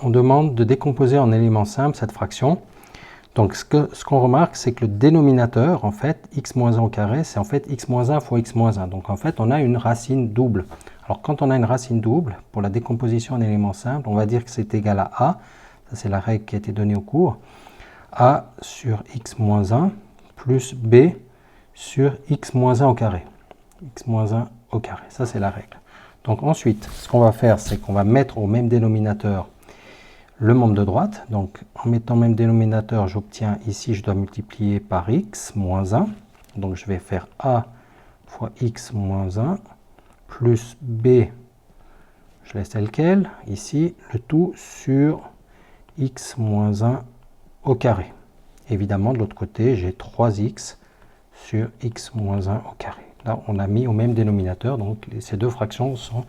on demande de décomposer en éléments simples cette fraction. Donc ce qu'on remarque, c'est que le dénominateur, en fait, x moins 1 au carré, c'est en fait x moins 1 fois x moins 1. Donc en fait, on a une racine double. Alors quand on a une racine double, pour la décomposition en éléments simples, on va dire que c'est égal à a. Ça, c'est la règle qui a été donnée au cours. A sur x moins 1 plus b sur x moins 1 au carré. X moins 1 au carré, ça c'est la règle. Donc ensuite, ce qu'on va faire, c'est qu'on va mettre au même dénominateur le membre de droite. Donc en mettant même dénominateur, j'obtiens ici, je dois multiplier par x moins 1. Donc je vais faire a fois x moins 1 plus b, je laisse tel quel, ici, le tout sur x moins 1 au carré. Évidemment, de l'autre côté, j'ai 3x sur x moins 1 au carré. Là, on a mis au même dénominateur, donc ces deux fractions sont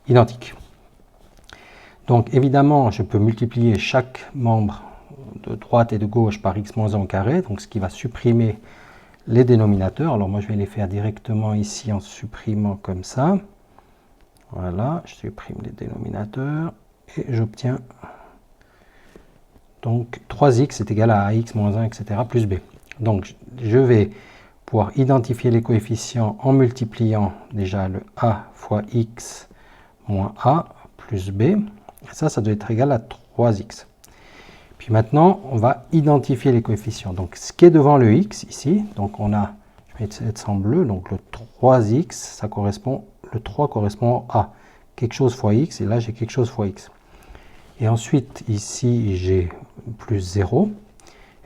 identiques. Donc évidemment, je peux multiplier chaque membre de droite et de gauche par x moins 1 au carré, donc ce qui va supprimer les dénominateurs. Alors moi, je vais les faire directement ici en supprimant comme ça. Voilà, je supprime les dénominateurs et j'obtiens donc 3x est égal à ax moins 1, etc. plus b. Donc je vais pouvoir identifier les coefficients en multipliant déjà le a fois x moins a plus b. Et ça doit être égal à 3x. Puis maintenant, on va identifier les coefficients. Donc ce qui est devant le x ici, donc on a, je vais mettre ça en bleu, donc le 3x, ça correspond, le 3 correspond au a. Quelque chose fois x, et là j'ai quelque chose fois x. Et ensuite, ici, j'ai plus 0.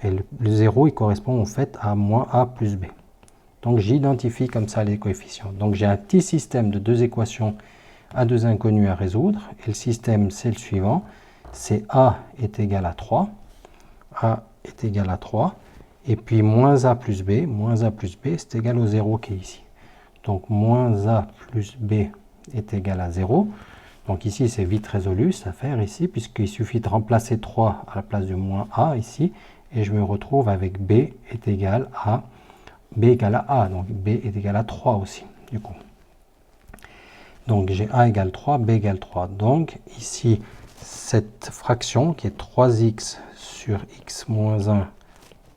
Et le 0, il correspond en fait à moins a plus b. Donc j'identifie comme ça les coefficients. Donc j'ai un petit système de deux équations à deux inconnus à résoudre. Et le système, c'est le suivant. C'est a est égal à 3. A est égal à 3. Et puis moins a plus b, c'est égal au 0 qui est ici. Donc moins a plus b est égal à 0. Donc ici, c'est vite résolu, cette affaire ici, puisqu'il suffit de remplacer 3 à la place du moins a ici. Et je me retrouve avec b est égal à a. Donc b est égal à 3 aussi, du coup. Donc j'ai a égale 3, b égale 3. Donc ici, cette fraction qui est 3x sur x moins 1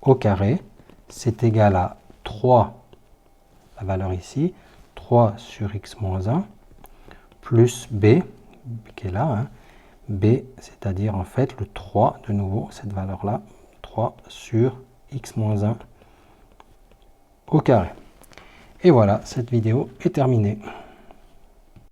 au carré, c'est égal à 3, la valeur ici, 3 sur x moins 1, plus b, qui est là, hein, b, c'est-à-dire en fait le 3, de nouveau, cette valeur-là, 3 sur x moins 1 au carré. Et voilà, cette vidéo est terminée.